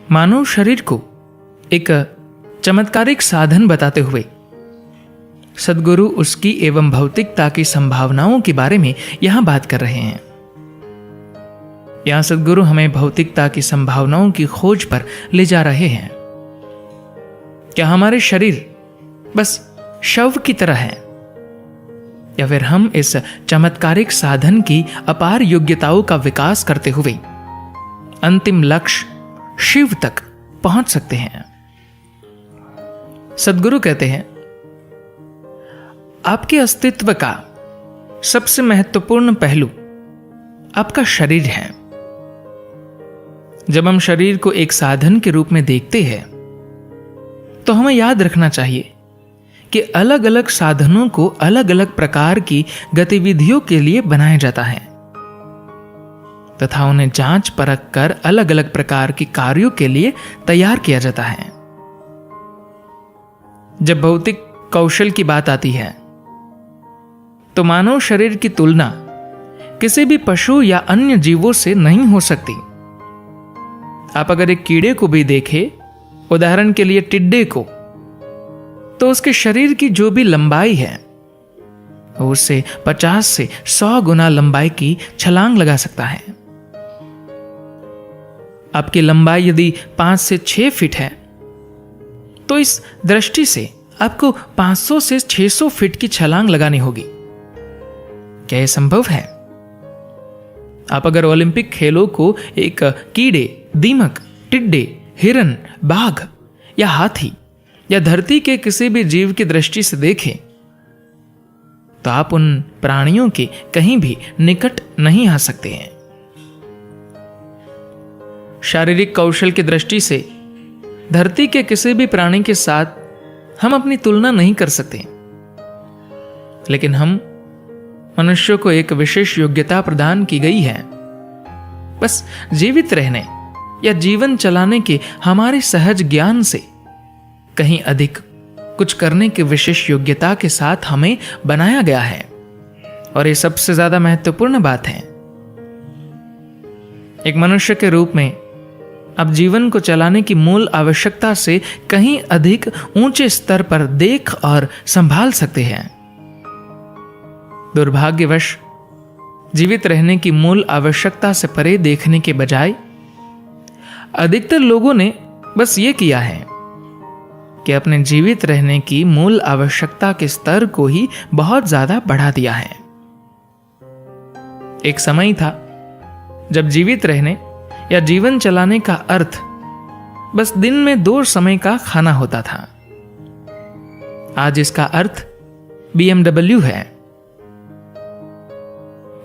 मानव शरीर को एक चमत्कारिक साधन बताते हुए सद्गुरु उसकी एवं भौतिकता की संभावनाओं के बारे में यहां बात कर रहे हैं। यहां सद्गुरु हमें भौतिकता की संभावनाओं की खोज पर ले जा रहे हैं। क्या हमारे शरीर बस शव की तरह है, या फिर हम इस चमत्कारिक साधन की अपार योग्यताओं का विकास करते हुए अंतिम लक्ष्य शिव तक पहुंच सकते हैं? सद्गुरु कहते हैं, आपके अस्तित्व का सबसे महत्वपूर्ण पहलू आपका शरीर है। जब हम शरीर को एक साधन के रूप में देखते हैं तो हमें याद रखना चाहिए कि अलग अलग साधनों को अलग अलग प्रकार की गतिविधियों के लिए बनाया जाता है तथा उन्हें जांच परख कर अलग अलग प्रकार के कार्यों के लिए तैयार किया जाता है। जब भौतिक कौशल की बात आती है तो मानव शरीर की तुलना किसी भी पशु या अन्य जीवों से नहीं हो सकती। आप अगर एक कीड़े को भी देखें, उदाहरण के लिए टिड्डे को, तो उसके शरीर की जो भी लंबाई है वो उससे 50 से 100 गुना लंबाई की छलांग लगा सकता है। आपकी लंबाई यदि 5 से 6 फीट है तो इस दृष्टि से आपको 500 से 600 फीट की छलांग लगानी होगी। क्या यह संभव है? आप अगर ओलंपिक खेलों को एक कीड़े, दीमक, टिड्डे, हिरन, बाघ या हाथी या धरती के किसी भी जीव की दृष्टि से देखें तो आप उन प्राणियों के कहीं भी निकट नहीं आ सकते हैं। शारीरिक कौशल की दृष्टि से धरती के किसी भी प्राणी के साथ हम अपनी तुलना नहीं कर सकते, लेकिन हम मनुष्य को एक विशेष योग्यता प्रदान की गई है। बस जीवित रहने या जीवन चलाने के हमारे सहज ज्ञान से कहीं अधिक कुछ करने की विशेष योग्यता के साथ हमें बनाया गया है। और ये सबसे ज्यादा महत्वपूर्ण बात है, एक मनुष्य के रूप में आप जीवन को चलाने की मूल आवश्यकता से कहीं अधिक ऊंचे स्तर पर देख और संभाल सकते हैं। दुर्भाग्यवश जीवित रहने की मूल आवश्यकता से परे देखने के बजाय अधिकतर लोगों ने बस ये किया है कि अपने जीवित रहने की मूल आवश्यकता के स्तर को ही बहुत ज्यादा बढ़ा दिया है। एक समय था जब जीवित रहने या जीवन चलाने का अर्थ बस दिन में 2 समय का खाना होता था। आज इसका अर्थ BMW है।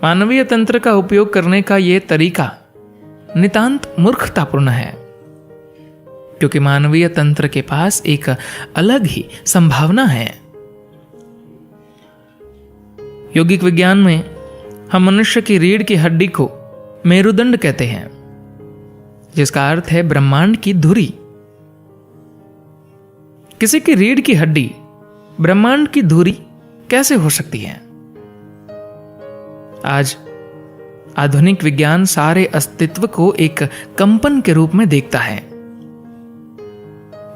मानवीय तंत्र का उपयोग करने का यह तरीका नितांत मूर्खतापूर्ण है, क्योंकि मानवीय तंत्र के पास एक अलग ही संभावना है। यौगिक विज्ञान में हम मनुष्य की रीढ़ की हड्डी को मेरुदंड कहते हैं, जिसका अर्थ है ब्रह्मांड की धुरी। किसी की रीढ़ की हड्डी ब्रह्मांड की धुरी कैसे हो सकती है? आज आधुनिक विज्ञान सारे अस्तित्व को एक कंपन के रूप में देखता है।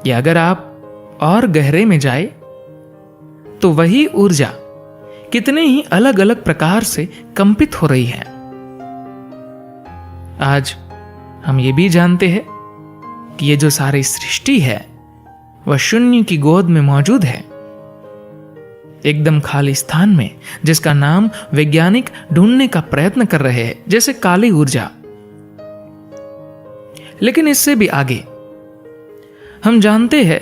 या अगर आप और गहरे में जाए तो वही ऊर्जा कितने ही अलग अलग प्रकार से कंपित हो रही है। आज हम ये भी जानते हैं कि ये जो सारी सृष्टि है वह शून्य की गोद में मौजूद है, एकदम खाली स्थान में, जिसका नाम वैज्ञानिक ढूंढने का प्रयत्न कर रहे हैं, जैसे काली ऊर्जा। लेकिन इससे भी आगे हम जानते हैं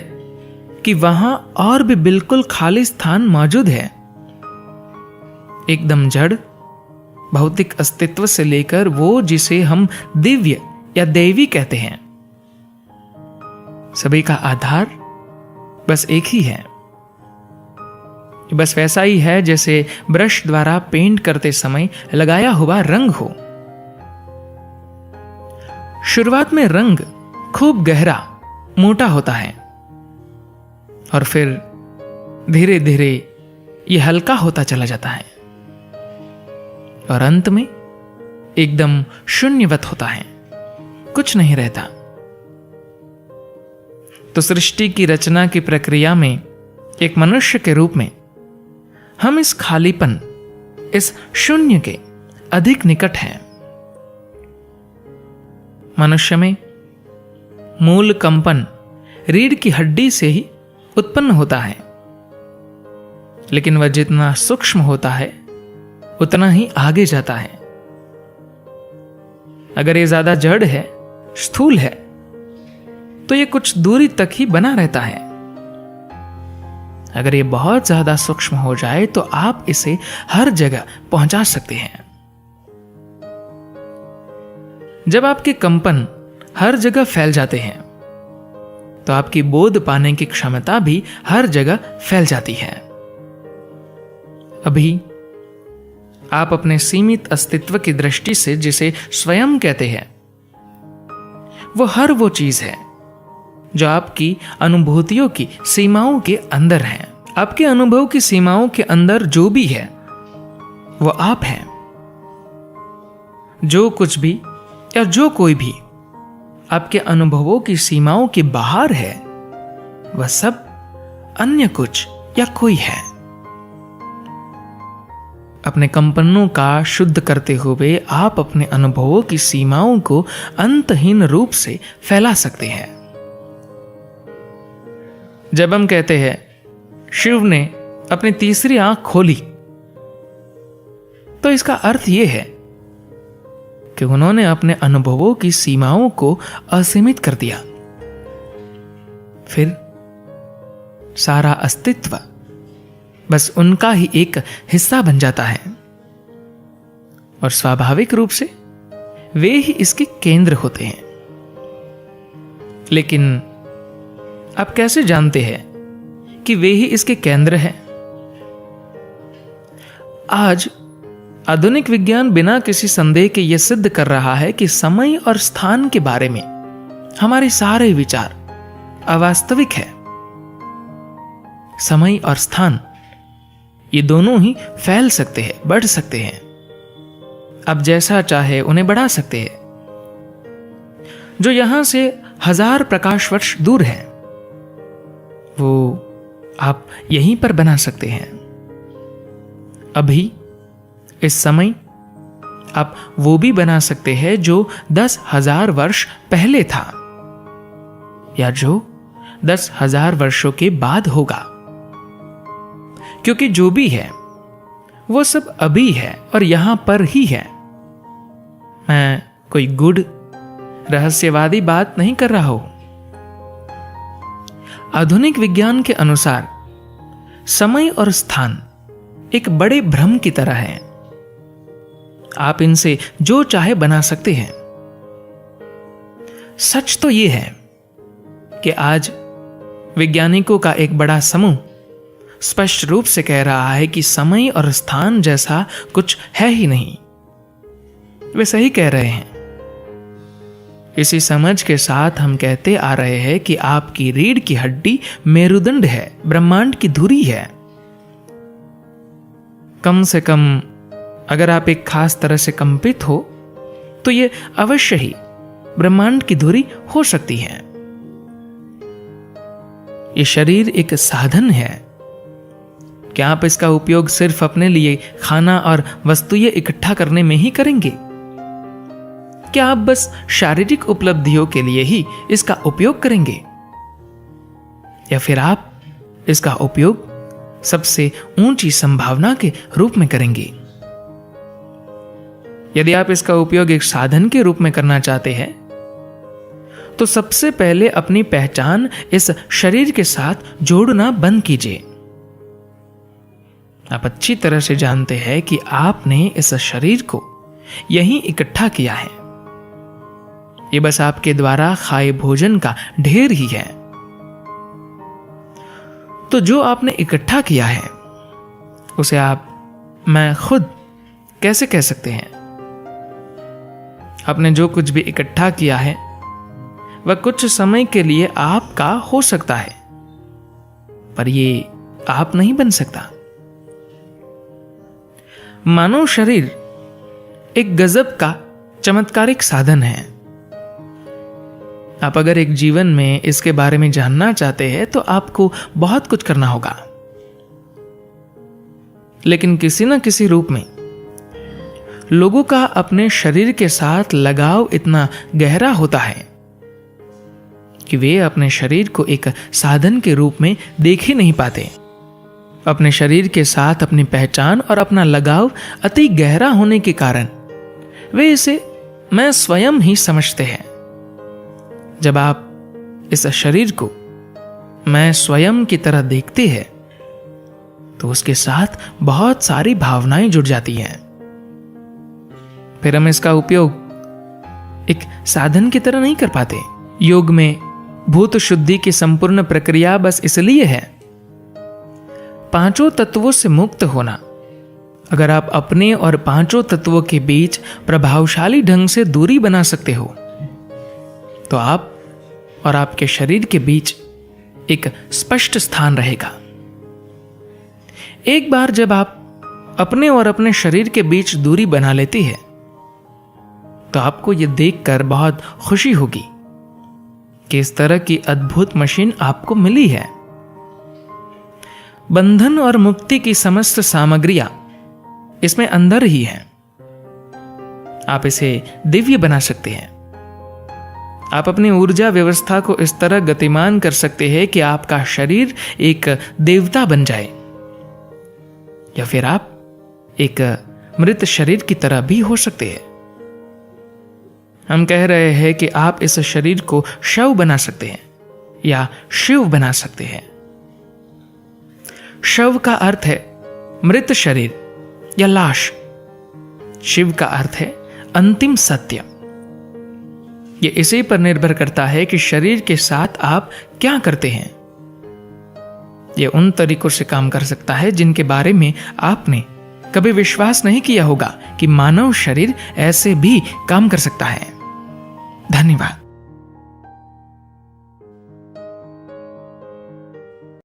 कि वहां और भी बिल्कुल खाली स्थान मौजूद है, एकदम जड़ भौतिक अस्तित्व से लेकर वो जिसे हम दिव्य या दैवी कहते हैं, सभी का आधार बस एक ही है। बस वैसा ही है जैसे ब्रश द्वारा पेंट करते समय लगाया हुआ रंग हो। शुरुआत में रंग खूब गहरा, मोटा होता है और फिर धीरे धीरे यह हल्का होता चला जाता है और अंत में एकदम शून्यवत होता है, कुछ नहीं रहता। तो सृष्टि की रचना की प्रक्रिया में एक मनुष्य के रूप में हम इस खालीपन, इस शून्य के अधिक निकट हैं। मनुष्य में मूल कंपन रीढ़ की हड्डी से ही उत्पन्न होता है, लेकिन वह जितना सूक्ष्म होता है उतना ही आगे जाता है। अगर ये ज्यादा जड़ है, स्थूल है, तो ये कुछ दूरी तक ही बना रहता है। अगर ये बहुत ज्यादा सूक्ष्म हो जाए तो आप इसे हर जगह पहुंचा सकते हैं। जब आपके कंपन हर जगह फैल जाते हैं तो आपकी बोध पाने की क्षमता भी हर जगह फैल जाती है। अभी आप अपने सीमित अस्तित्व की दृष्टि से जिसे स्वयं कहते हैं, वो हर वो चीज है जो आपकी अनुभूतियों की सीमाओं के अंदर है। आपके अनुभव की सीमाओं के अंदर जो भी है वो आप हैं। जो कुछ भी या जो कोई भी आपके अनुभवों की सीमाओं के बाहर है, वह सब अन्य कुछ या कोई है। अपने कंपनों का शुद्ध करते हुए आप अपने अनुभवों की सीमाओं को अंतहीन रूप से फैला सकते हैं। जब हम कहते हैं शिव ने अपनी तीसरी आंख खोली, तो इसका अर्थ यह है कि उन्होंने अपने अनुभवों की सीमाओं को असीमित कर दिया। फिर सारा अस्तित्व बस उनका ही एक हिस्सा बन जाता है और स्वाभाविक रूप से वे ही इसके केंद्र होते हैं। लेकिन आप कैसे जानते हैं कि वे ही इसके केंद्र हैं? आज आधुनिक विज्ञान बिना किसी संदेह के यह सिद्ध कर रहा है कि समय और स्थान के बारे में हमारे सारे विचार अवास्तविक है। समय और स्थान ये दोनों ही फैल सकते हैं, बढ़ सकते हैं। आप जैसा चाहे उन्हें बढ़ा सकते हैं। जो यहां से 1000 प्रकाश वर्ष दूर है, वो आप यहीं पर बना सकते हैं। अभी इस समय आप वो भी बना सकते हैं जो 10,000 वर्ष पहले था, या जो 10,000 वर्षों के बाद होगा। क्योंकि जो भी है वो सब अभी है और यहां पर ही है। मैं कोई गुड़ रहस्यवादी बात नहीं कर रहा हूं। आधुनिक विज्ञान के अनुसार समय और स्थान एक बड़े भ्रम की तरह है। आप इनसे जो चाहे बना सकते हैं। सच तो यह है कि आज वैज्ञानिकों का एक बड़ा समूह स्पष्ट रूप से कह रहा है कि समय और स्थान जैसा कुछ है ही नहीं। वे सही कह रहे हैं। इसी समझ के साथ हम कहते आ रहे हैं कि आपकी रीढ़ की हड्डी मेरुदंड है, ब्रह्मांड की धुरी है। कम से कम अगर आप एक खास तरह से कंपित हो तो यह अवश्य ही ब्रह्मांड की धुरी हो सकती है। यह शरीर एक साधन है। क्या आप इसका उपयोग सिर्फ अपने लिए खाना और वस्तुएं इकट्ठा करने में ही करेंगे? क्या आप बस शारीरिक उपलब्धियों के लिए ही इसका उपयोग करेंगे, या फिर आप इसका उपयोग सबसे ऊंची संभावना के रूप में करेंगे? यदि आप इसका उपयोग एक साधन के रूप में करना चाहते हैं तो सबसे पहले अपनी पहचान इस शरीर के साथ जोड़ना बंद कीजिए। आप अच्छी तरह से जानते हैं कि आपने इस शरीर को यहीं इकट्ठा किया है। ये बस आपके द्वारा खाए भोजन का ढेर ही है। तो जो आपने इकट्ठा किया है उसे आप मैं खुद कैसे कह सकते हैं? आपने जो कुछ भी इकट्ठा किया है वह कुछ समय के लिए आपका हो सकता है, पर यह आप नहीं बन सकता। मानव शरीर एक गजब का चमत्कारिक साधन है। आप अगर एक जीवन में इसके बारे में जानना चाहते हैं तो आपको बहुत कुछ करना होगा, लेकिन किसी न किसी रूप में लोगों का अपने शरीर के साथ लगाव इतना गहरा होता है कि वे अपने शरीर को एक साधन के रूप में देख ही नहीं पाते। अपने शरीर के साथ अपनी पहचान और अपना लगाव अति गहरा होने के कारण वे इसे मैं स्वयं ही समझते हैं। जब आप इस शरीर को मैं स्वयं की तरह देखते हैं तो उसके साथ बहुत सारी भावनाएं जुड़ जाती हैं। फिर हम इसका उपयोग एक साधन की तरह नहीं कर पाते। योग में भूत शुद्धि की संपूर्ण प्रक्रिया बस इसलिए है पांचों तत्वों से मुक्त होना। अगर आप अपने और पांचों तत्वों के बीच प्रभावशाली ढंग से दूरी बना सकते हो तो आप और आपके शरीर के बीच एक स्पष्ट स्थान रहेगा। एक बार जब आप अपने और अपने शरीर के बीच दूरी बना लेती है तो आपको यह देखकर बहुत खुशी होगी कि इस तरह की अद्भुत मशीन आपको मिली है। बंधन और मुक्ति की समस्त सामग्रियां इसमें अंदर ही है। आप इसे दिव्य बना सकते हैं। आप अपनी ऊर्जा व्यवस्था को इस तरह गतिमान कर सकते हैं कि आपका शरीर एक देवता बन जाए, या फिर आप एक मृत शरीर की तरह भी हो सकते हैं। हम कह रहे हैं कि आप इस शरीर को शव बना सकते हैं या शिव बना सकते हैं। शव का अर्थ है मृत शरीर या लाश। शिव का अर्थ है अंतिम सत्य। यह इसी पर निर्भर करता है कि शरीर के साथ आप क्या करते हैं। यह उन तरीकों से काम कर सकता है जिनके बारे में आपने कभी विश्वास नहीं किया होगा कि मानव शरीर ऐसे भी काम कर सकता है। धन्यवाद।